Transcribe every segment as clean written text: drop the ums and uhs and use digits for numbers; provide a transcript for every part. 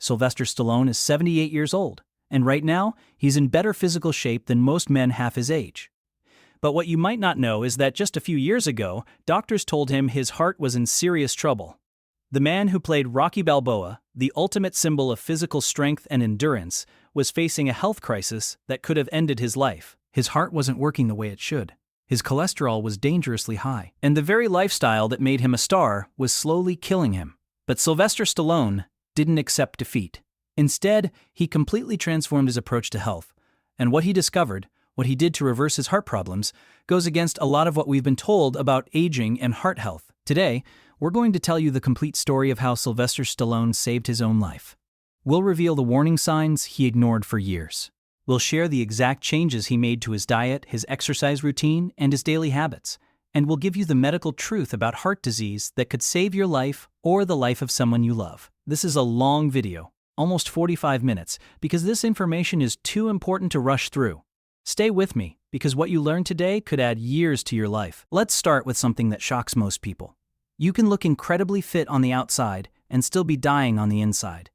Sylvester Stallone is 78 years old, and right now, he's in better physical shape than most men half his age. But what you might not know is that just a few years ago, doctors told him his heart was in serious trouble. The man who played Rocky Balboa, the ultimate symbol of physical strength and endurance, was facing a health crisis that could have ended his life. His heart wasn't working the way it should. His cholesterol was dangerously high, and the very lifestyle that made him a star was slowly killing him. But Sylvester Stallone didn't accept defeat. Instead, he completely transformed his approach to health, and what he discovered, what he did to reverse his heart problems, goes against a lot of what we've been told about aging and heart health. Today, we're going to tell you the complete story of how Sylvester Stallone saved his own life. We'll reveal the warning signs he ignored for years. We'll share the exact changes he made to his diet, his exercise routine, and his daily habits. And we'll give you the medical truth about heart disease that could save your life or the life of someone you love. This is a long video, almost 45 minutes, because this information is too important to rush through. Stay with me, because what you learn today could add years to your life. Let's start with something that shocks most people. You can look incredibly fit on the outside and still be dying on the inside.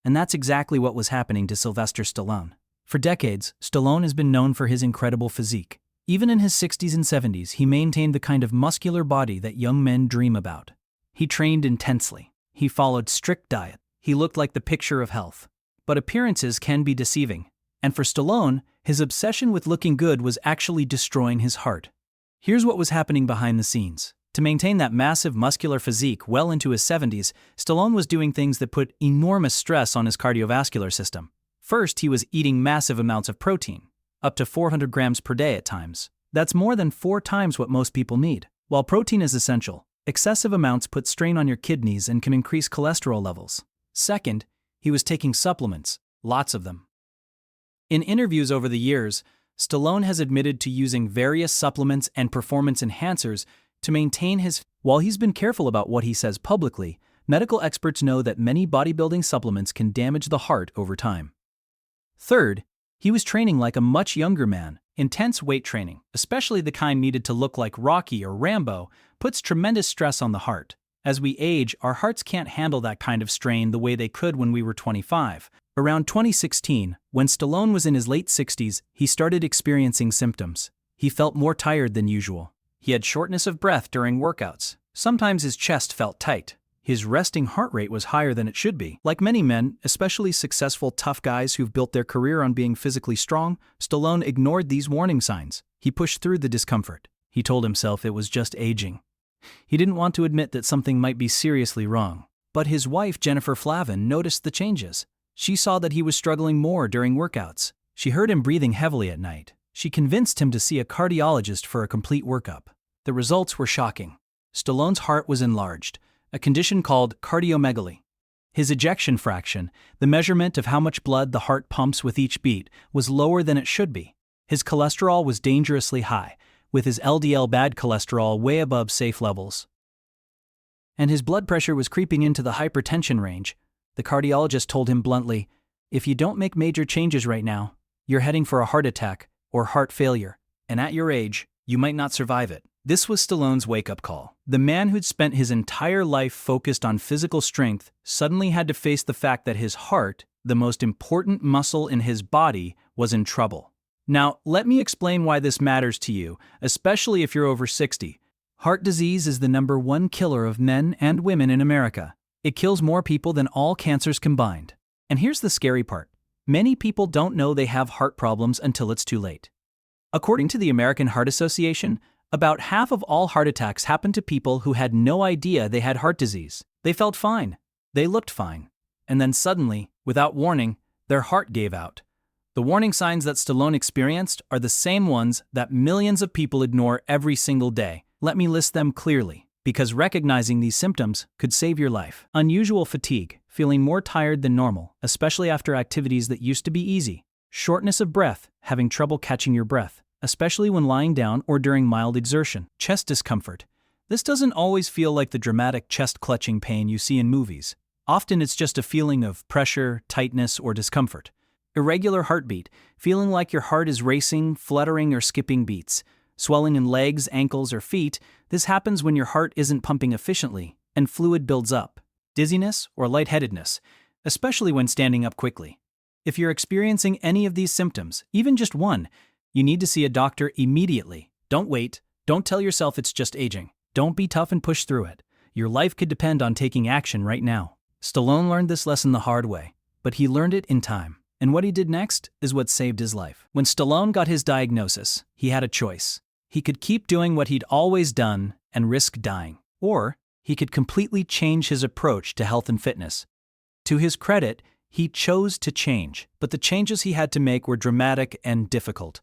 And that's exactly what was happening to Sylvester Stallone. For decades, Stallone has been known for his incredible physique. Even in his 60s and 70s, he maintained the kind of muscular body that young men dream about. He trained intensely. He followed strict diet. He looked like the picture of health. But appearances can be deceiving. And for Stallone, his obsession with looking good was actually destroying his heart. Here's what was happening behind the scenes. To maintain that massive muscular physique well into his 70s, Stallone was doing things that put enormous stress on his cardiovascular system. First, he was eating massive amounts of protein, up to 400 grams per day at times. That's more than 4 times what most people need. While protein is essential, excessive amounts put strain on your kidneys and can increase cholesterol levels. Second, he was taking supplements, lots of them. In interviews over the years, Stallone has admitted to using various supplements and performance enhancers to maintain his. While he's been careful about what he says publicly, medical experts know that many bodybuilding supplements can damage the heart over time. Third, he was training like a much younger man. Intense weight training, especially the kind needed to look like Rocky or Rambo, puts tremendous stress on the heart. As we age, our hearts can't handle that kind of strain the way they could when we were 25. Around 2016, when Stallone was in his late 60s, he started experiencing symptoms. He felt more tired than usual. He had shortness of breath during workouts. Sometimes his chest felt tight. His resting heart rate was higher than it should be. Like many men, especially successful, tough guys who've built their career on being physically strong, Stallone ignored these warning signs. He pushed through the discomfort. He told himself it was just aging. He didn't want to admit that something might be seriously wrong. But his wife, Jennifer Flavin, noticed the changes. She saw that he was struggling more during workouts. She heard him breathing heavily at night. She convinced him to see a cardiologist for a complete workup. The results were shocking. Stallone's heart was enlarged, a condition called cardiomegaly. His ejection fraction, the measurement of how much blood the heart pumps with each beat, was lower than it should be. His cholesterol was dangerously high, with his LDL bad cholesterol way above safe levels. And his blood pressure was creeping into the hypertension range. The cardiologist told him bluntly, "If you don't make major changes right now, you're heading for a heart attack or heart failure, and at your age, you might not survive it." This was Stallone's wake-up call. The man who'd spent his entire life focused on physical strength suddenly had to face the fact that his heart, the most important muscle in his body, was in trouble. Now, let me explain why this matters to you, especially if you're over 60. Heart disease is the #1 killer of men and women in America. It kills more people than all cancers combined. And here's the scary part. Many people don't know they have heart problems until it's too late. According to the American Heart Association, about half of all heart attacks happen to people who had no idea they had heart disease. They felt fine. They looked fine. And then suddenly, without warning, their heart gave out. The warning signs that Stallone experienced are the same ones that millions of people ignore every single day. Let me list them clearly, because recognizing these symptoms could save your life. Unusual fatigue, feeling more tired than normal, especially after activities that used to be easy. Shortness of breath, having trouble catching your breath, especially when lying down or during mild exertion. Chest discomfort. This doesn't always feel like the dramatic chest-clutching pain you see in movies. Often it's just a feeling of pressure, tightness, or discomfort. Irregular heartbeat, feeling like your heart is racing, fluttering, or skipping beats. Swelling in legs, ankles, or feet. This happens when your heart isn't pumping efficiently, and fluid builds up. Dizziness or lightheadedness. especially when standing up quickly. If you're experiencing any of these symptoms, even just one, you need to see a doctor immediately. Don't wait. Don't tell yourself it's just aging. Don't be tough and push through it. Your life could depend on taking action right now. Stallone learned this lesson the hard way, but he learned it in time. And what he did next is what saved his life. When Stallone got his diagnosis, he had a choice. He could keep doing what he'd always done and risk dying, or he could completely change his approach to health and fitness. To his credit, he chose to change, but the changes he had to make were dramatic and difficult.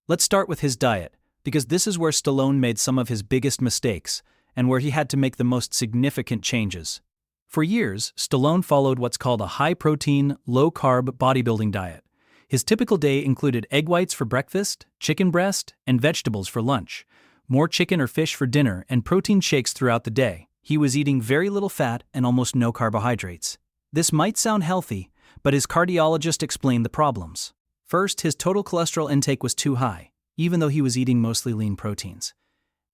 Let's start with his diet, because this is where Stallone made some of his biggest mistakes, and where he had to make the most significant changes. For years, Stallone followed what's called a high-protein, low-carb bodybuilding diet. His typical day included egg whites for breakfast, chicken breast, and vegetables for lunch, more chicken or fish for dinner, and protein shakes throughout the day. He was eating very little fat and almost no carbohydrates. This might sound healthy, but his cardiologist explained the problems. First, his total cholesterol intake was too high, even though he was eating mostly lean proteins.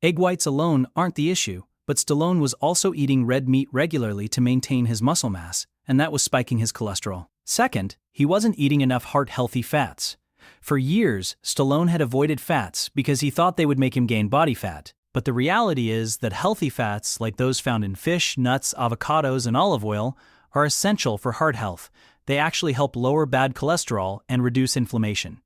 Egg whites alone aren't the issue, but Stallone was also eating red meat regularly to maintain his muscle mass, and that was spiking his cholesterol. Second, he wasn't eating enough heart-healthy fats. For years, Stallone had avoided fats because he thought they would make him gain body fat. But the reality is that healthy fats, like those found in fish, nuts, avocados, and olive oil, are essential for heart health. They actually help lower bad cholesterol and reduce inflammation.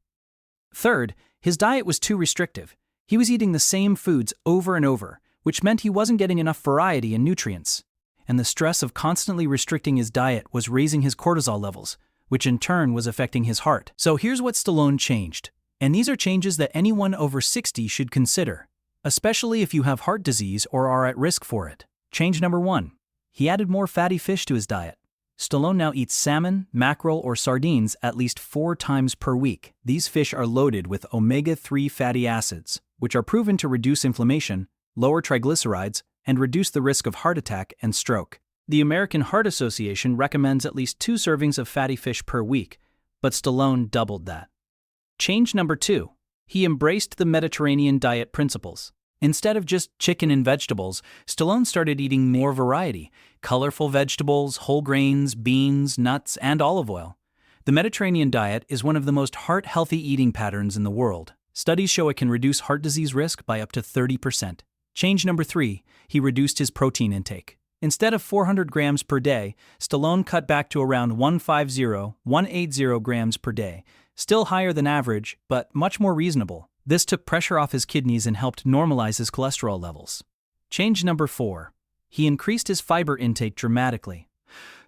Third, his diet was too restrictive. He was eating the same foods over and over, which meant he wasn't getting enough variety and nutrients. And the stress of constantly restricting his diet was raising his cortisol levels, which in turn was affecting his heart. So here's what Stallone changed. And these are changes that anyone over 60 should consider, especially if you have heart disease or are at risk for it. Change number 1. He added more fatty fish to his diet. Stallone now eats salmon, mackerel, or sardines at least 4 times per week. These fish are loaded with omega-3 fatty acids, which are proven to reduce inflammation, lower triglycerides, and reduce the risk of heart attack and stroke. The American Heart Association recommends at least 2 servings of fatty fish per week, but Stallone doubled that. Change number 2. He embraced the Mediterranean diet principles. Instead of just chicken and vegetables, Stallone started eating more variety: colorful vegetables, whole grains, beans, nuts, and olive oil. The Mediterranean diet is one of the most heart-healthy eating patterns in the world. Studies show it can reduce heart disease risk by up to 30%. Change number 3, he reduced his protein intake. Instead of 400 grams per day, Stallone cut back to around 180 grams per day, still higher than average, but much more reasonable. This took pressure off his kidneys and helped normalize his cholesterol levels. Change number 4, he increased his fiber intake dramatically.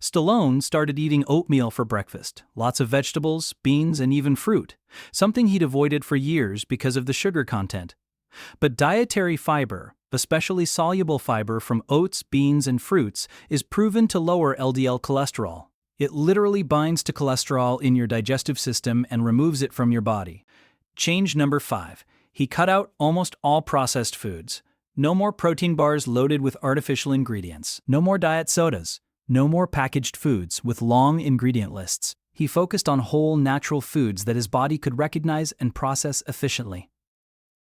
Stallone started eating oatmeal for breakfast, lots of vegetables, beans, and even fruit, something he'd avoided for years because of the sugar content. But dietary fiber, especially soluble fiber from oats, beans, and fruits, is proven to lower LDL cholesterol. It literally binds to cholesterol in your digestive system and removes it from your body. Change number 5, he cut out almost all processed foods. No more protein bars loaded with artificial ingredients. No more diet sodas. No more packaged foods with long ingredient lists. He focused on whole, natural foods that his body could recognize and process efficiently.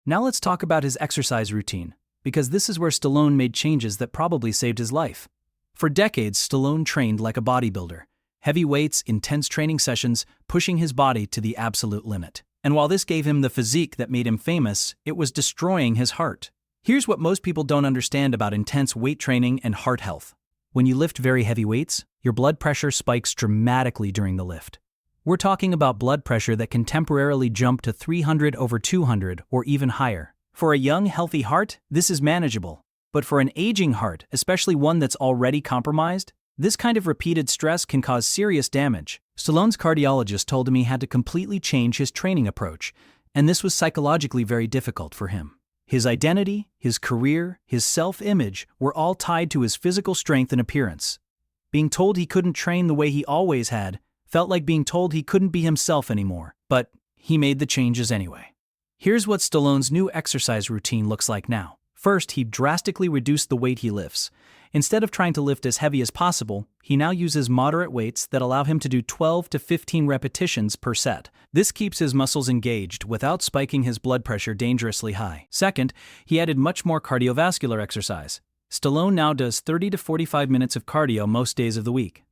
Now let's talk about his exercise routine, because this is where Stallone made changes that probably saved his life. For decades, Stallone trained like a bodybuilder. Heavy weights, intense training sessions, pushing his body to the absolute limit. And while this gave him the physique that made him famous, it was destroying his heart. Here's what most people don't understand about intense weight training and heart health. When you lift very heavy weights, your blood pressure spikes dramatically during the lift. We're talking about blood pressure that can temporarily jump to 300/200 or even higher. For a young, healthy heart, this is manageable. But for an aging heart, especially one that's already compromised, this kind of repeated stress can cause serious damage. Stallone's cardiologist told him he had to completely change his training approach, and this was psychologically very difficult for him. His identity, his career, his self-image were all tied to his physical strength and appearance. Being told he couldn't train the way he always had felt like being told he couldn't be himself anymore, but he made the changes anyway. Here's what Stallone's new exercise routine looks like now. First, he drastically reduced the weight he lifts. Instead of trying to lift as heavy as possible, he now uses moderate weights that allow him to do 12 to 15 repetitions per set. This keeps his muscles engaged without spiking his blood pressure dangerously high. Second, he added much more cardiovascular exercise. Stallone now does 30 to 45 minutes of cardio most days of the week.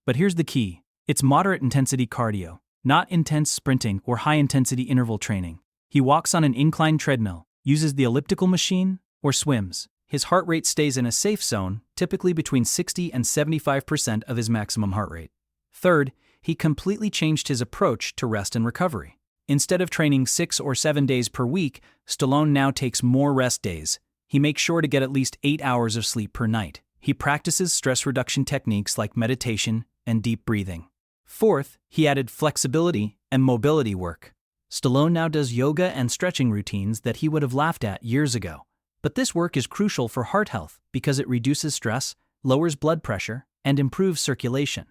But here's the key. It's moderate-intensity cardio, not intense sprinting or high-intensity interval training. He walks on an inclined treadmill, uses the elliptical machine, or swims. His heart rate stays in a safe zone, typically between 60 and 75% of his maximum heart rate. Third, he completely changed his approach to rest and recovery. Instead of training 6 or 7 days per week, Stallone now takes more rest days. He makes sure to get at least 8 hours of sleep per night. He practices stress reduction techniques like meditation and deep breathing. Fourth, he added flexibility and mobility work. Stallone now does yoga and stretching routines that he would have laughed at years ago. But this work is crucial for heart health because it reduces stress, lowers blood pressure, and improves circulation.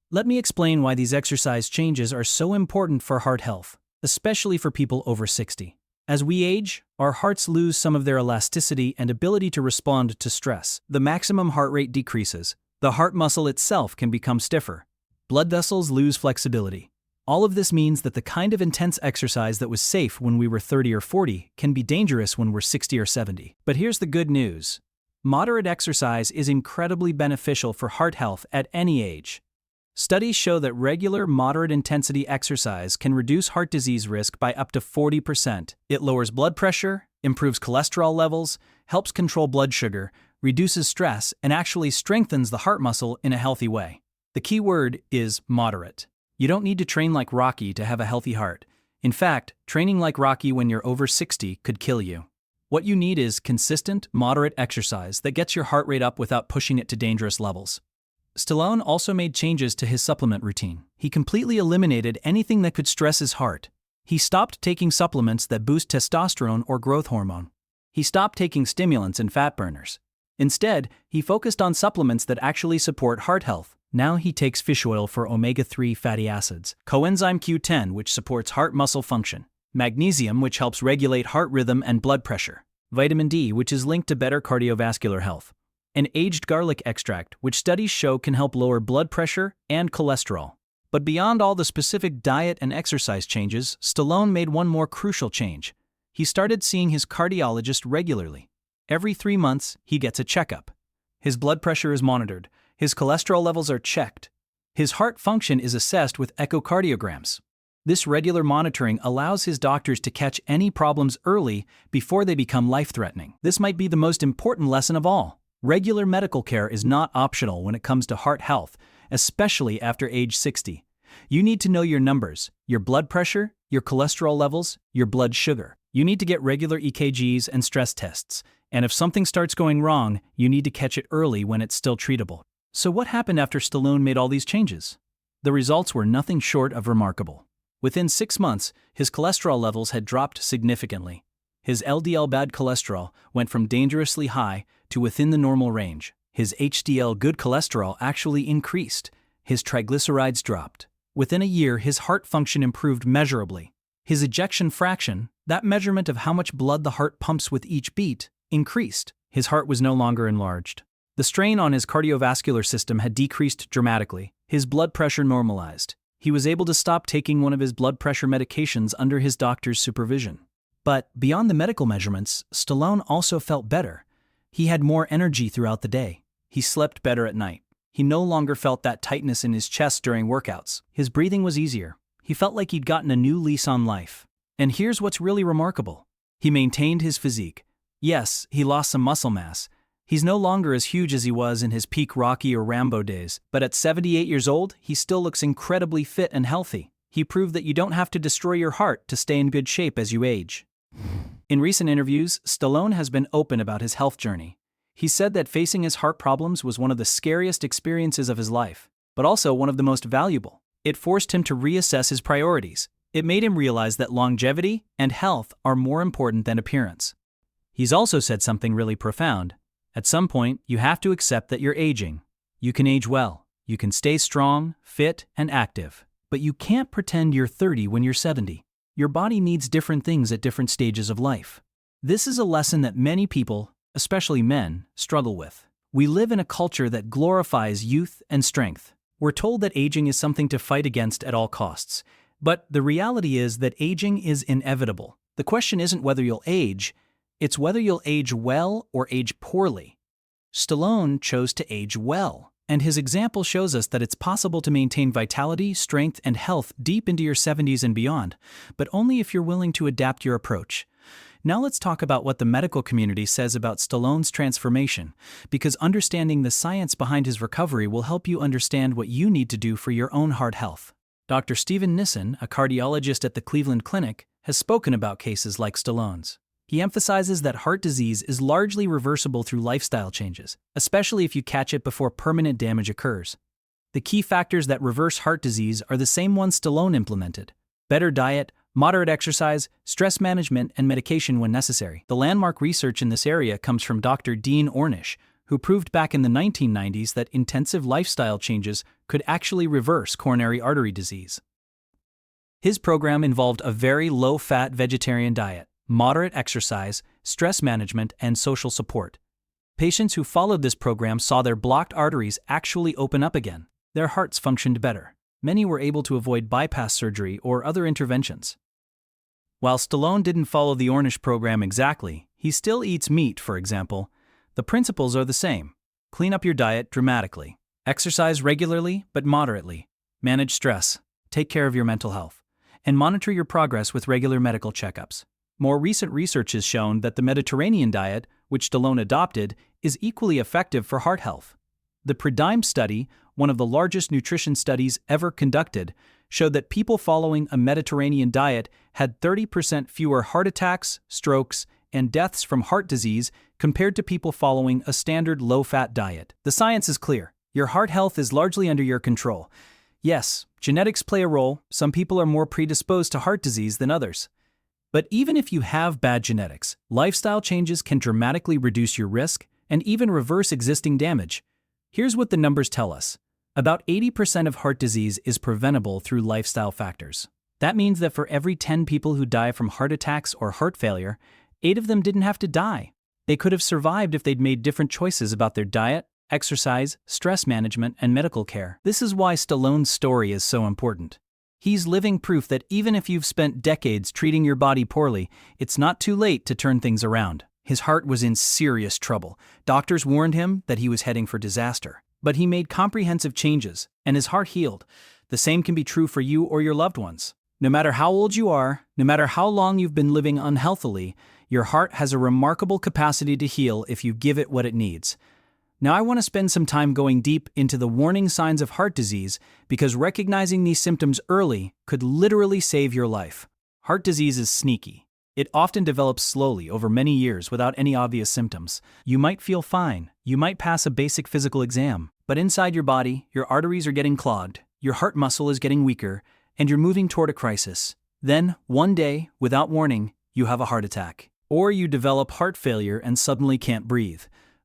Let me explain why these exercise changes are so important for heart health, especially for people over 60. As we age, our hearts lose some of their elasticity and ability to respond to stress. The maximum heart rate decreases. The heart muscle itself can become stiffer. Blood vessels lose flexibility. All of this means that the kind of intense exercise that was safe when we were 30 or 40 can be dangerous when we're 60 or 70. But here's the good news. Moderate exercise is incredibly beneficial for heart health at any age. Studies show that regular moderate-intensity exercise can reduce heart disease risk by up to 40%. It lowers blood pressure, improves cholesterol levels, helps control blood sugar, reduces stress, and actually strengthens the heart muscle in a healthy way. The key word is moderate. You don't need to train like Rocky to have a healthy heart. In fact, training like Rocky when you're over 60 could kill you. What you need is consistent, moderate exercise that gets your heart rate up without pushing it to dangerous levels. Stallone also made changes to his supplement routine. He completely eliminated anything that could stress his heart. He stopped taking supplements that boost testosterone or growth hormone. He stopped taking stimulants and fat burners. Instead, he focused on supplements that actually support heart health. Now he takes fish oil for omega-3 fatty acids, coenzyme Q10 which supports heart muscle function, magnesium which helps regulate heart rhythm and blood pressure, vitamin D which is linked to better cardiovascular health, and aged garlic extract which studies show can help lower blood pressure and cholesterol. But beyond all the specific diet and exercise changes, Stallone made one more crucial change. He started seeing his cardiologist regularly. Every 3 months, he gets a checkup. His blood pressure is monitored. His cholesterol levels are checked. His heart function is assessed with echocardiograms. This regular monitoring allows his doctors to catch any problems early before they become life-threatening. This might be the most important lesson of all. Regular medical care is not optional when it comes to heart health, especially after age 60. You need to know your numbers, your blood pressure, your cholesterol levels, your blood sugar. You need to get regular EKGs and stress tests. And if something starts going wrong, you need to catch it early when it's still treatable. So what happened after Stallone made all these changes? The results were nothing short of remarkable. Within 6 months, his cholesterol levels had dropped significantly. His LDL bad cholesterol went from dangerously high to within the normal range. His HDL good cholesterol actually increased. His triglycerides dropped. Within a year, his heart function improved measurably. His ejection fraction, that measurement of how much blood the heart pumps with each beat, increased. His heart was no longer enlarged. The strain on his cardiovascular system had decreased dramatically. His blood pressure normalized. He was able to stop taking one of his blood pressure medications under his doctor's supervision. But beyond the medical measurements, Stallone also felt better. He had more energy throughout the day. He slept better at night. He no longer felt that tightness in his chest during workouts. His breathing was easier. He felt like he'd gotten a new lease on life. And here's what's really remarkable. He maintained his physique. Yes, he lost some muscle mass. He's no longer as huge as he was in his peak Rocky or Rambo days, but at 78 years old, he still looks incredibly fit and healthy. He proved that you don't have to destroy your heart to stay in good shape as you age. In recent interviews, Stallone has been open about his health journey. He said that facing his heart problems was one of the scariest experiences of his life, but also one of the most valuable. It forced him to reassess his priorities. It made him realize that longevity and health are more important than appearance. He's also said something really profound. At some point, you have to accept that you're aging. You can age well. You can stay strong, fit, and active. But you can't pretend you're 30 when you're 70. Your body needs different things at different stages of life. This is a lesson that many people, especially men, struggle with. We live in a culture that glorifies youth and strength. We're told that aging is something to fight against at all costs. But the reality is that aging is inevitable. The question isn't whether you'll age, it's whether you'll age well or age poorly. Stallone chose to age well, And his example shows us that it's possible to maintain vitality, strength, and health deep into your 70s and beyond, but only if you're willing to adapt your approach. Now let's talk about what the medical community says about Stallone's transformation, because understanding the science behind his recovery will help you understand what you need to do for your own heart health. Dr. Steven Nissen, a cardiologist at the Cleveland Clinic, has spoken about cases like Stallone's. He emphasizes that heart disease is largely reversible through lifestyle changes, especially if you catch it before permanent damage occurs. The key factors that reverse heart disease are the same ones Stallone implemented: better diet, moderate exercise, stress management, and medication when necessary. The landmark research in this area comes from Dr. Dean Ornish, who proved back in the 1990s that intensive lifestyle changes could actually reverse coronary artery disease. His program involved a very low-fat vegetarian diet, moderate exercise, stress management, and social support. Patients who followed this program saw their blocked arteries actually open up again. Their hearts functioned better. Many were able to avoid bypass surgery or other interventions. While Stallone didn't follow the Ornish program exactly, he still eats meat, for example. The principles are the same. Clean up your diet dramatically. Exercise regularly but moderately. Manage stress. Take care of your mental health. And monitor your progress with regular medical checkups. More recent research has shown that the Mediterranean diet, which Stallone adopted, is equally effective for heart health. The PREDIME study, one of the largest nutrition studies ever conducted, showed that people following a Mediterranean diet had 30% fewer heart attacks, strokes, and deaths from heart disease compared to people following a standard low-fat diet. The science is clear. Your heart health is largely under your control. Yes, genetics play a role. Some people are more predisposed to heart disease than others. But even if you have bad genetics, lifestyle changes can dramatically reduce your risk and even reverse existing damage. Here's what the numbers tell us. About 80% of heart disease is preventable through lifestyle factors. That means that for every 10 people who die from heart attacks or heart failure, 8 of them didn't have to die. They could have survived if they'd made different choices about their diet, exercise, stress management, and medical care. This is why Stallone's story is so important. He's living proof that even if you've spent decades treating your body poorly, it's not too late to turn things around. His heart was in serious trouble. Doctors warned him that he was heading for disaster. But he made comprehensive changes, and his heart healed. The same can be true for you or your loved ones. No matter how old you are, no matter how long you've been living unhealthily, your heart has a remarkable capacity to heal if you give it what it needs. Now I want to spend some time going deep into the warning signs of heart disease because recognizing these symptoms early could literally save your life. Heart disease is sneaky. It often develops slowly over many years without any obvious symptoms. You might feel fine, you might pass a basic physical exam, but inside your body, your arteries are getting clogged, your heart muscle is getting weaker, and you're moving toward a crisis. Then, one day, without warning, you have a heart attack. Or you develop heart failure and suddenly can't breathe.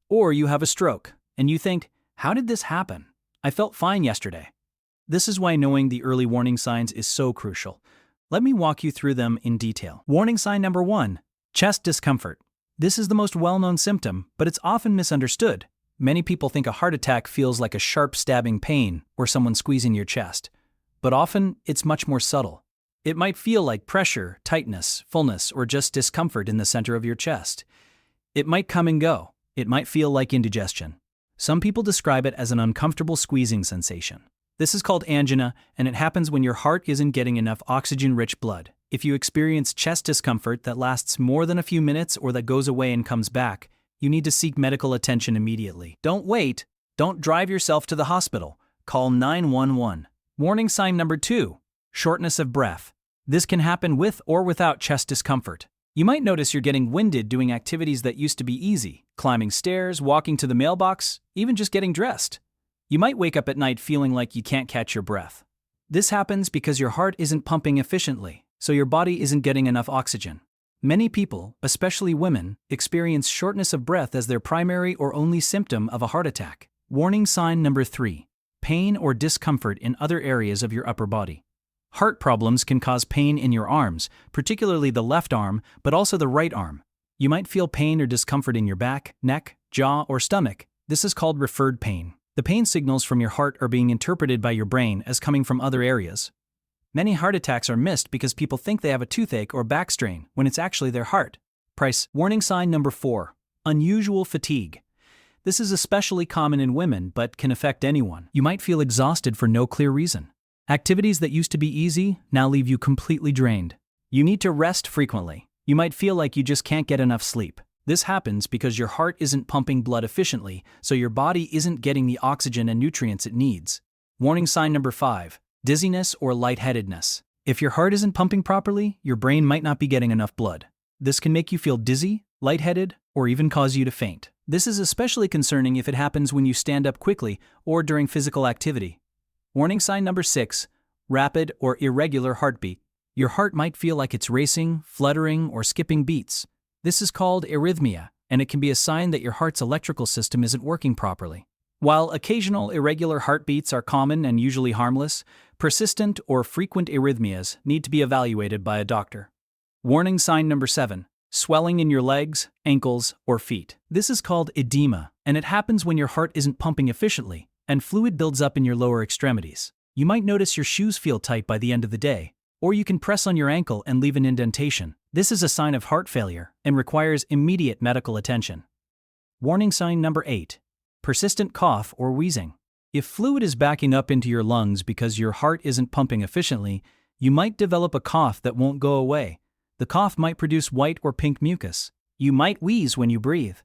Or you have a stroke, and you think, how did this happen? I felt fine yesterday. This is why knowing the early warning signs is so crucial. Let me walk you through them in detail. Warning sign number 1, chest discomfort. This is the most well-known symptom, but it's often misunderstood. Many people think a heart attack feels like a sharp stabbing pain or someone squeezing your chest. But often, it's much more subtle. It might feel like pressure, tightness, fullness, or just discomfort in the center of your chest. It might come and go. It might feel like indigestion. Some people describe it as an uncomfortable squeezing sensation. This is called angina, and it happens when your heart isn't getting enough oxygen-rich blood. If you experience chest discomfort that lasts more than a few minutes or that goes away and comes back, you need to seek medical attention immediately. Don't wait. Don't drive yourself to the hospital. Call 911. Warning sign number 2, shortness of breath. This can happen with or without chest discomfort. You might notice you're getting winded doing activities that used to be easy, climbing stairs, walking to the mailbox, even just getting dressed. You might wake up at night feeling like you can't catch your breath. This happens because your heart isn't pumping efficiently, so your body isn't getting enough oxygen. Many people, especially women, experience shortness of breath as their primary or only symptom of a heart attack. Warning sign number 3, pain or discomfort in other areas of your upper body. Heart problems can cause pain in your arms, particularly the left arm, but also the right arm. You might feel pain or discomfort in your back, neck, jaw, or stomach. This is called referred pain. The pain signals from your heart are being interpreted by your brain as coming from other areas. Many heart attacks are missed because people think they have a toothache or back strain when it's actually their heart. Warning sign number 4, unusual fatigue. This is especially common in women but can affect anyone. You might feel exhausted for no clear reason. Activities that used to be easy now leave you completely drained. You need to rest frequently. You might feel like you just can't get enough sleep. This happens because your heart isn't pumping blood efficiently, so your body isn't getting the oxygen and nutrients it needs. Warning sign number 5. Dizziness or lightheadedness. If your heart isn't pumping properly, your brain might not be getting enough blood. This can make you feel dizzy, lightheaded, or even cause you to faint. This is especially concerning if it happens when you stand up quickly or during physical activity. Warning sign number 6. Rapid or irregular heartbeat. Your heart might feel like it's racing, fluttering, or skipping beats. This is called arrhythmia, and it can be a sign that your heart's electrical system isn't working properly. While occasional irregular heartbeats are common and usually harmless, persistent or frequent arrhythmias need to be evaluated by a doctor. Warning sign number 7. Swelling in your legs, ankles, or feet. This is called edema, and it happens when your heart isn't pumping efficiently, and fluid builds up in your lower extremities. You might notice your shoes feel tight by the end of the day, or you can press on your ankle and leave an indentation. This is a sign of heart failure and requires immediate medical attention. Warning sign number 8. Persistent cough or wheezing. If fluid is backing up into your lungs because your heart isn't pumping efficiently, you might develop a cough that won't go away. The cough might produce white or pink mucus. You might wheeze when you breathe.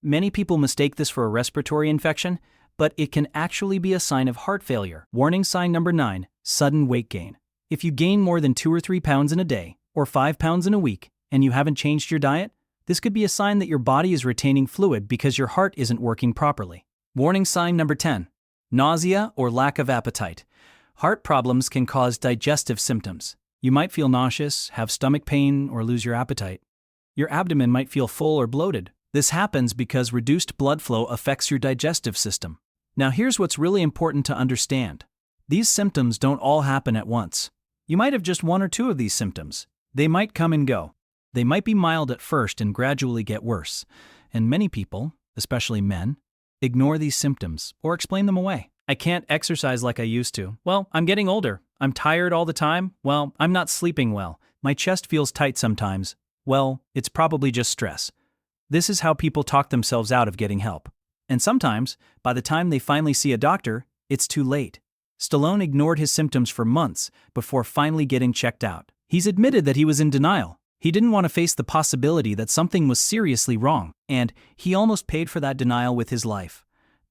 Many people mistake this for a respiratory infection, but it can actually be a sign of heart failure. Warning sign number 9. Sudden weight gain. If you gain more than 2 or 3 pounds in a day, or 5 pounds in a week, and you haven't changed your diet, this could be a sign that your body is retaining fluid because your heart isn't working properly. Warning sign number 10. Nausea or lack of appetite. Heart problems can cause digestive symptoms. You might feel nauseous, have stomach pain, or lose your appetite. Your abdomen might feel full or bloated. This happens because reduced blood flow affects your digestive system. Now here's what's really important to understand. These symptoms don't all happen at once. You might have just 1 or 2 of these symptoms. They might come and go. They might be mild at first and gradually get worse. And many people, especially men, ignore these symptoms or explain them away. I can't exercise like I used to. Well, I'm getting older. I'm tired all the time. Well, I'm not sleeping well. My chest feels tight sometimes. Well, it's probably just stress. This is how people talk themselves out of getting help. And sometimes, by the time they finally see a doctor, it's too late. Stallone ignored his symptoms for months before finally getting checked out. He's admitted that he was in denial. He didn't want to face the possibility that something was seriously wrong, and he almost paid for that denial with his life.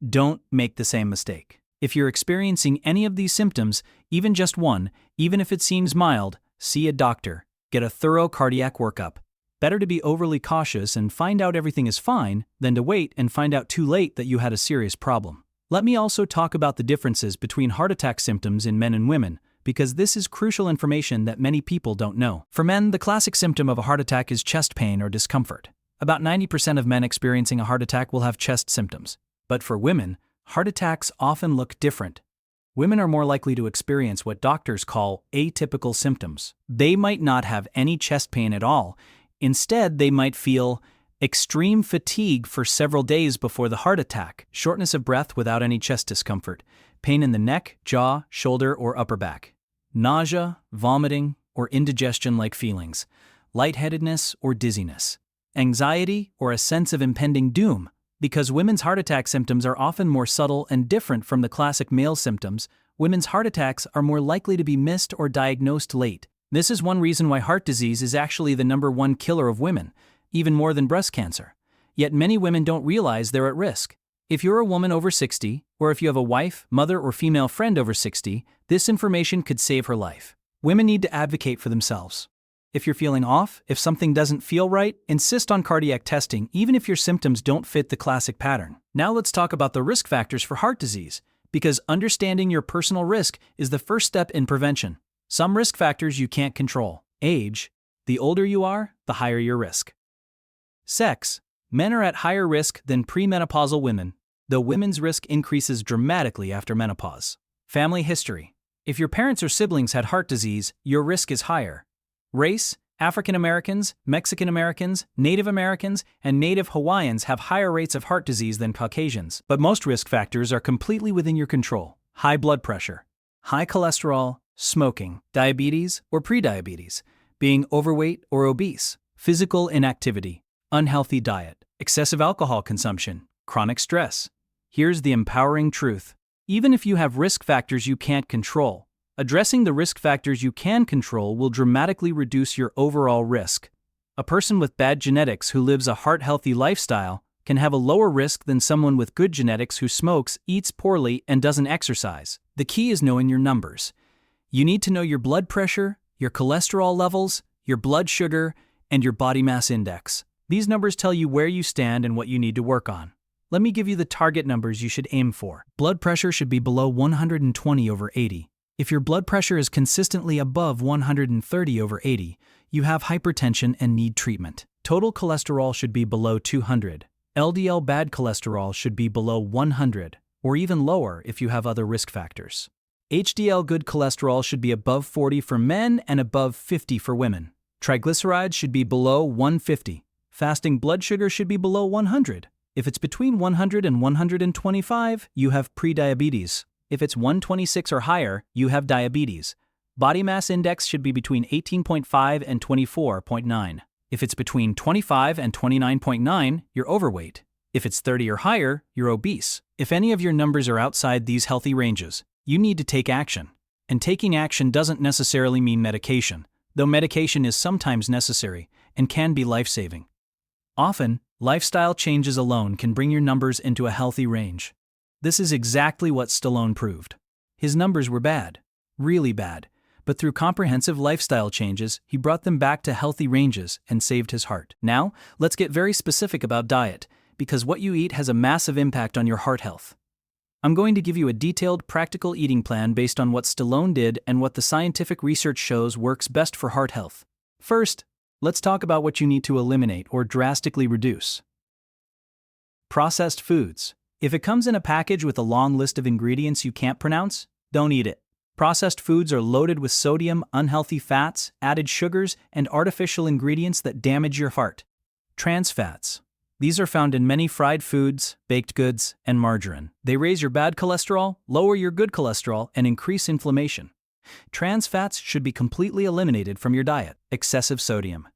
Don't make the same mistake. If you're experiencing any of these symptoms, even just one, even if it seems mild, see a doctor. Get a thorough cardiac workup. Better to be overly cautious and find out everything is fine than to wait and find out too late that you had a serious problem. Let me also talk about the differences between heart attack symptoms in men and women, because this is crucial information that many people don't know. For men, the classic symptom of a heart attack is chest pain or discomfort. About 90% of men experiencing a heart attack will have chest symptoms. But for women, heart attacks often look different. Women are more likely to experience what doctors call atypical symptoms. They might not have any chest pain at all. Instead, they might feel extreme fatigue for several days before the heart attack, shortness of breath without any chest discomfort, pain in the neck, jaw, shoulder, or upper back, nausea, vomiting, or indigestion-like feelings, lightheadedness or dizziness, anxiety, or a sense of impending doom. Because women's heart attack symptoms are often more subtle and different from the classic male symptoms, women's heart attacks are more likely to be missed or diagnosed late. This is one reason why heart disease is actually the #1 killer of women, even more than breast cancer. Yet many women don't realize they're at risk. If you're a woman over 60, or if you have a wife, mother, or female friend over 60, this information could save her life. Women need to advocate for themselves. If you're feeling off, if something doesn't feel right, insist on cardiac testing even if your symptoms don't fit the classic pattern. Now let's talk about the risk factors for heart disease, because understanding your personal risk is the first step in prevention. Some risk factors you can't control. Age. The older you are, the higher your risk. Sex. Men are at higher risk than premenopausal women, though women's risk increases dramatically after menopause. Family history. If your parents or siblings had heart disease, your risk is higher. Race. African Americans, Mexican Americans, Native Americans, and Native Hawaiians have higher rates of heart disease than Caucasians, but most risk factors are completely within your control. High blood pressure, high cholesterol, smoking, diabetes or prediabetes, being overweight or obese, physical inactivity, unhealthy diet, excessive alcohol consumption, Chronic stress. Here's the empowering truth. Even if you have risk factors you can't control, addressing the risk factors you can control will dramatically reduce your overall risk. A person with bad genetics who lives a heart-healthy lifestyle can have a lower risk than someone with good genetics who smokes, eats poorly, and doesn't exercise. The key is knowing your numbers. You need to know your blood pressure, your cholesterol levels, your blood sugar, and your body mass index. These numbers tell you where you stand and what you need to work on. Let me give you the target numbers you should aim for. Blood pressure should be below 120/80. If your blood pressure is consistently above 130/80, you have hypertension and need treatment. Total cholesterol should be below 200. LDL bad cholesterol should be below 100, or even lower if you have other risk factors. HDL good cholesterol should be above 40 for men and above 50 for women. Triglycerides should be below 150. Fasting blood sugar should be below 100. If it's between 100 and 125, you have prediabetes. If it's 126 or higher, you have diabetes. Body mass index should be between 18.5 and 24.9. If it's between 25 and 29.9, you're overweight. If it's 30 or higher, you're obese. If any of your numbers are outside these healthy ranges, you need to take action. And taking action doesn't necessarily mean medication, though medication is sometimes necessary and can be life-saving. Often, lifestyle changes alone can bring your numbers into a healthy range. This is exactly what Stallone proved. His numbers were bad, really bad, but through comprehensive lifestyle changes, he brought them back to healthy ranges and saved his heart. Now, let's get very specific about diet, because what you eat has a massive impact on your heart health. I'm going to give you a detailed, practical eating plan based on what Stallone did and what the scientific research shows works best for heart health. First, let's talk about what you need to eliminate or drastically reduce. Processed foods. If it comes in a package with a long list of ingredients you can't pronounce, don't eat it. Processed foods are loaded with sodium, unhealthy fats, added sugars, and artificial ingredients that damage your heart. Trans fats. These are found in many fried foods, baked goods, and margarine. They raise your bad cholesterol, lower your good cholesterol, and increase inflammation. Trans fats should be completely eliminated from your diet. Excessive sodium.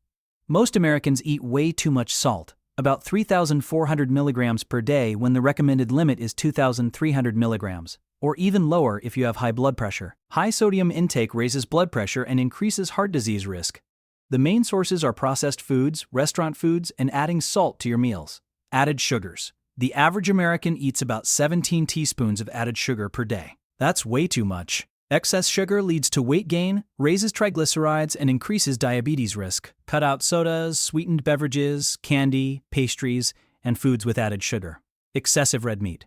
Most Americans eat way too much salt, about 3,400 milligrams per day when the recommended limit is 2,300 milligrams, or even lower if you have high blood pressure. High sodium intake raises blood pressure and increases heart disease risk. The main sources are processed foods, restaurant foods, and adding salt to your meals. Added sugars. The average American eats about 17 teaspoons of added sugar per day. That's way too much. Excess sugar leads to weight gain, raises triglycerides, and increases diabetes risk. Cut out sodas, sweetened beverages, candy, pastries, and foods with added sugar. Excessive red meat.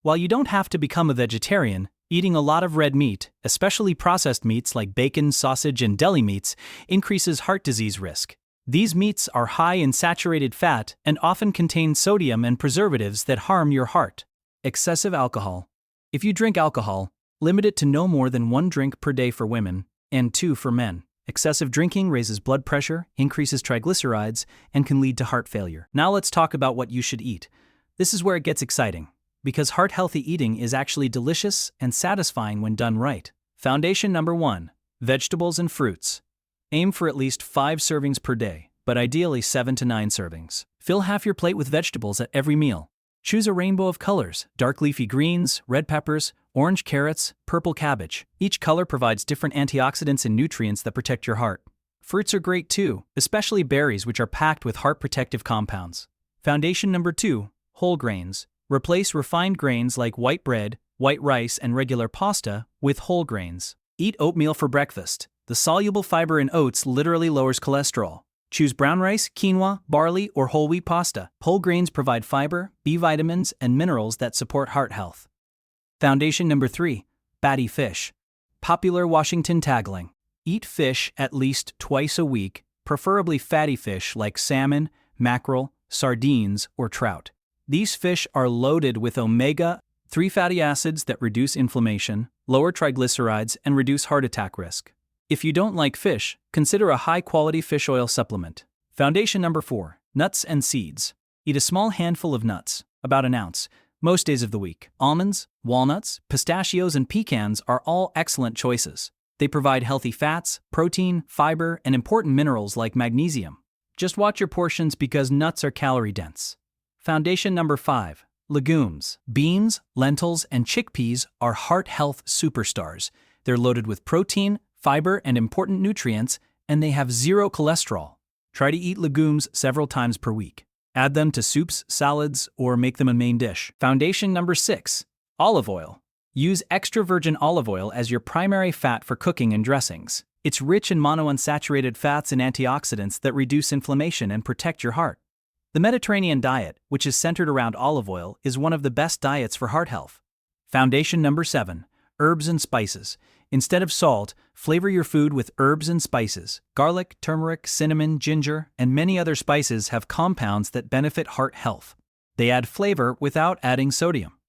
While you don't have to become a vegetarian, eating a lot of red meat, especially processed meats like bacon, sausage, and deli meats, increases heart disease risk. These meats are high in saturated fat and often contain sodium and preservatives that harm your heart. Excessive alcohol. If you drink alcohol, limit it to no more than 1 drink per day for women and 2 for men. Excessive drinking raises blood pressure, increases triglycerides, and can lead to heart failure. Now let's talk about what you should eat. This is where it gets exciting, because heart-healthy eating is actually delicious and satisfying when done right. Foundation number 1. Vegetables and fruits. Aim for at least 5 servings per day, but ideally 7 to 9 servings. Fill half your plate with vegetables at every meal. Choose a rainbow of colors: dark leafy greens, red peppers, orange carrots, purple cabbage. Each color provides different antioxidants and nutrients that protect your heart. Fruits are great too, especially berries, which are packed with heart protective compounds. Foundation number 2. Whole grains. Replace refined grains like white bread, white rice, and regular pasta with whole grains. Eat oatmeal for breakfast. The soluble fiber in oats literally lowers cholesterol. Choose brown rice, quinoa, barley, or whole wheat pasta. Whole grains provide fiber, B vitamins, and minerals that support heart health. Foundation number 3. Fatty fish. Popular Washington tagline: eat fish at least twice a week, preferably fatty fish like salmon, mackerel, sardines, or trout. These fish are loaded with omega-3 fatty acids that reduce inflammation, lower triglycerides, and reduce heart attack risk. If you don't like fish, consider a high-quality fish oil supplement. Foundation number 4. Nuts and seeds. Eat a small handful of nuts, about an ounce, most days of the week. Almonds, walnuts, pistachios, and pecans are all excellent choices. They provide healthy fats, protein, fiber, and important minerals like magnesium. Just watch your portions because nuts are calorie-dense. Foundation number 5. Legumes. Beans, lentils, and chickpeas are heart health superstars. They're loaded with protein, fiber, and important nutrients, and they have zero cholesterol. Try to eat legumes several times per week. Add them to soups, salads, or make them a main dish. Foundation number 6. Olive oil. Use extra virgin olive oil as your primary fat for cooking and dressings. It's rich in monounsaturated fats and antioxidants that reduce inflammation and protect your heart. The Mediterranean diet, which is centered around olive oil, is one of the best diets for heart health. Foundation number 7. Herbs and spices. Instead of salt, flavor your food with herbs and spices. Garlic, turmeric, cinnamon, ginger, and many other spices have compounds that benefit heart health. They add flavor without adding sodium.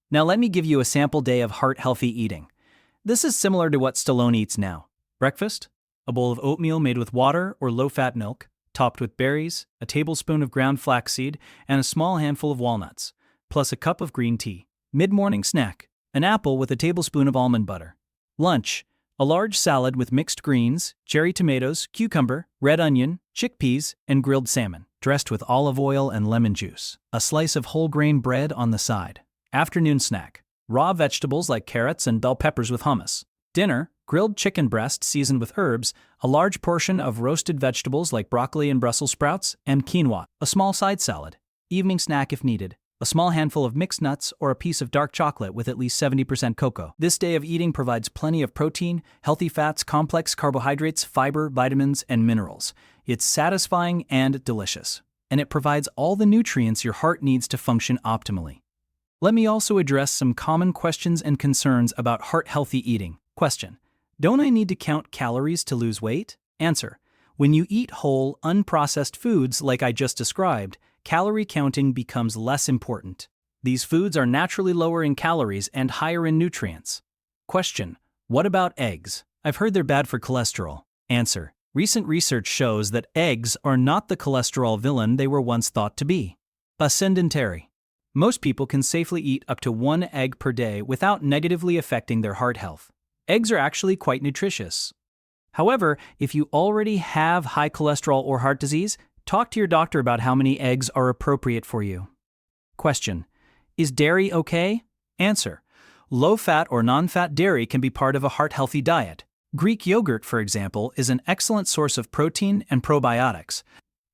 Now let me give you a sample day of heart-healthy eating. This is similar to what Stallone eats now. Breakfast: a bowl of oatmeal made with water or low-fat milk, topped with berries, a tablespoon of ground flaxseed, and a small handful of walnuts, plus a cup of green tea. Mid-morning snack: an apple with a tablespoon of almond butter. Lunch: a large salad with mixed greens, cherry tomatoes, cucumber, red onion, chickpeas, and grilled salmon, dressed with olive oil and lemon juice. A slice of whole grain bread on the side. Afternoon snack: raw vegetables like carrots and bell peppers with hummus. Dinner: grilled chicken breast seasoned with herbs, a large portion of roasted vegetables like broccoli and Brussels sprouts, and quinoa, a small side salad. Evening snack if needed: a small handful of mixed nuts or a piece of dark chocolate with at least 70% cocoa. This day of eating provides plenty of protein, healthy fats, complex carbohydrates, fiber, vitamins, and minerals. It's satisfying and delicious, and it provides all the nutrients your heart needs to function optimally. Let me also address some common questions and concerns about heart-healthy eating. Question: don't I need to count calories to lose weight? Answer: when you eat whole, unprocessed foods like I just described, calorie counting becomes less important. These foods are naturally lower in calories and higher in nutrients. Question: what about eggs? I've heard they're bad for cholesterol. Answer: recent research shows that eggs are not the cholesterol villain they were once thought to be. Sedentary. Most people can safely eat up to 1 egg per day without negatively affecting their heart health. Eggs are actually quite nutritious. However, if you already have high cholesterol or heart disease, talk to your doctor about how many eggs are appropriate for you. Question: is dairy okay? Answer: low-fat or non-fat dairy can be part of a heart-healthy diet. Greek yogurt, for example, is an excellent source of protein and probiotics.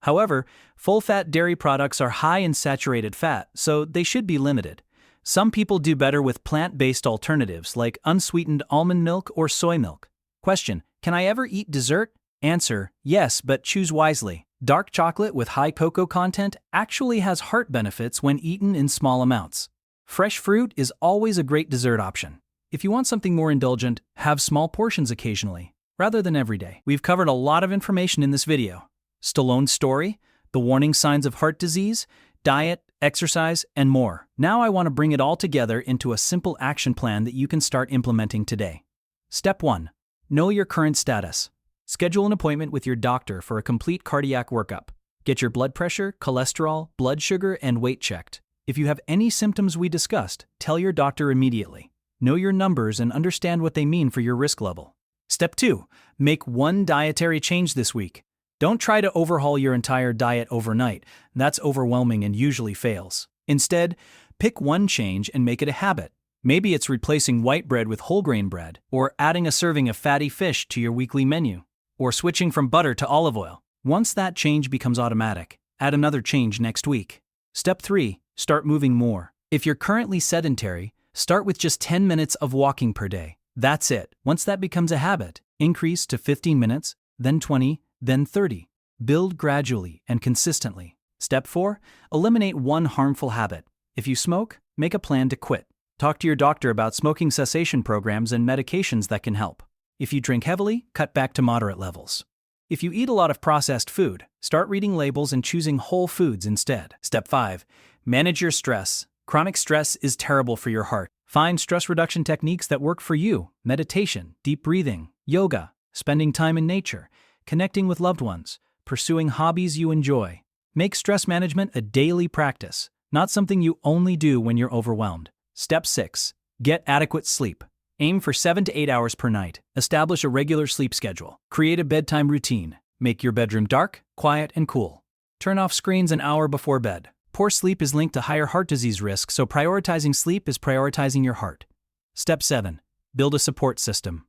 However, full-fat dairy products are high in saturated fat, so they should be limited. Some people do better with plant-based alternatives like unsweetened almond milk or soy milk. Question: can I ever eat dessert? Answer: yes, but choose wisely. Dark chocolate with high cocoa content actually has heart benefits when eaten in small amounts. Fresh fruit is always a great dessert option. If you want something more indulgent, have small portions occasionally, rather than every day. We've covered a lot of information in this video: Stallone's story, the warning signs of heart disease, diet, exercise, and more. Now I want to bring it all together into a simple action plan that you can start implementing today. Step 1. Know your current status. Schedule an appointment with your doctor for a complete cardiac workup. Get your blood pressure, cholesterol, blood sugar, and weight checked. If you have any symptoms we discussed, tell your doctor immediately. Know your numbers and understand what they mean for your risk level. Step 2. Make one dietary change this week. Don't try to overhaul your entire diet overnight. That's overwhelming and usually fails. Instead, pick one change and make it a habit. Maybe it's replacing white bread with whole grain bread, or adding a serving of fatty fish to your weekly menu, or switching from butter to olive oil. Once that change becomes automatic, add another change next week. Step 3. Start moving more. If you're currently sedentary, start with just 10 minutes of walking per day. That's it. Once that becomes a habit, increase to 15 minutes, then 20, then 30. Build gradually and consistently. Step 4. Eliminate one harmful habit. If you smoke, make a plan to quit. Talk to your doctor about smoking cessation programs and medications that can help. If you drink heavily, cut back to moderate levels. If you eat a lot of processed food, start reading labels and choosing whole foods instead. Step 5. Manage your stress. Chronic stress is terrible for your heart. Find stress reduction techniques that work for you: meditation, deep breathing, yoga, spending time in nature, connecting with loved ones, pursuing hobbies you enjoy. Make stress management a daily practice, not something you only do when you're overwhelmed. Step 6. Get adequate sleep. Aim for 7 to 8 hours per night. Establish a regular sleep schedule. Create a bedtime routine. Make your bedroom dark, quiet, and cool. Turn off screens an hour before bed. Poor sleep is linked to higher heart disease risk, so prioritizing sleep is prioritizing your heart. Step 7. Build a support system.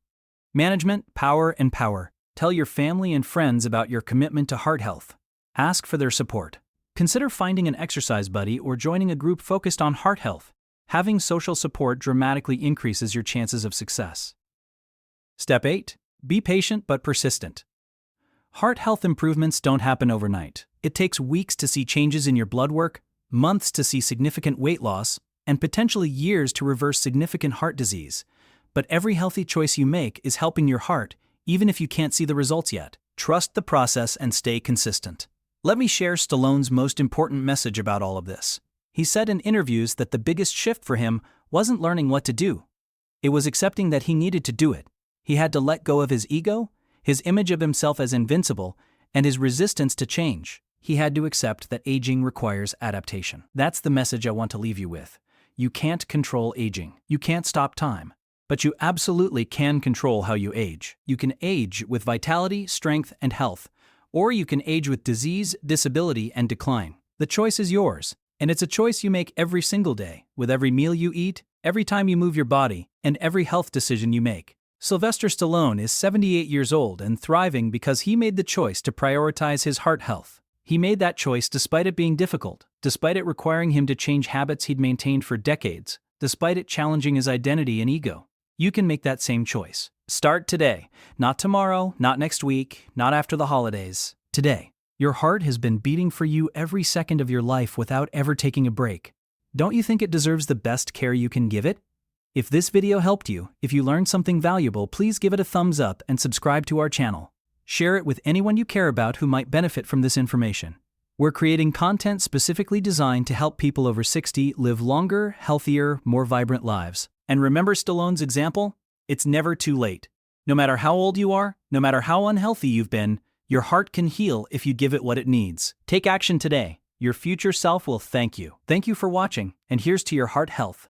Management, power, and power. Tell your family and friends about your commitment to heart health. Ask for their support. Consider finding an exercise buddy or joining a group focused on heart health. Having social support dramatically increases your chances of success. Step 8. Be patient but persistent. Heart health improvements don't happen overnight. It takes weeks to see changes in your blood work, months to see significant weight loss, and potentially years to reverse significant heart disease. But every healthy choice you make is helping your heart, even if you can't see the results yet. Trust the process and stay consistent. Let me share Stallone's most important message about all of this. He said in interviews that the biggest shift for him wasn't learning what to do. It was accepting that he needed to do it. He had to let go of his ego, his image of himself as invincible, and his resistance to change. He had to accept that aging requires adaptation. That's the message I want to leave you with. You can't control aging. You can't stop time. But you absolutely can control how you age. You can age with vitality, strength, and health, or you can age with disease, disability, and decline. The choice is yours, and it's a choice you make every single day, with every meal you eat, every time you move your body, and every health decision you make. Sylvester Stallone is 78 years old and thriving because he made the choice to prioritize his heart health. He made that choice despite it being difficult, despite it requiring him to change habits he'd maintained for decades, despite it challenging his identity and ego. You can make that same choice. Start today. Not tomorrow, not next week, not after the holidays. Today. Your heart has been beating for you every second of your life without ever taking a break. Don't you think it deserves the best care you can give it? If this video helped you, if you learned something valuable, please give it a thumbs up and subscribe to our channel. Share it with anyone you care about who might benefit from this information. We're creating content specifically designed to help people over 60 live longer, healthier, more vibrant lives. And remember Stallone's example? It's never too late. No matter how old you are, no matter how unhealthy you've been, your heart can heal if you give it what it needs. Take action today. Your future self will thank you. Thank you for watching, and here's to your heart health.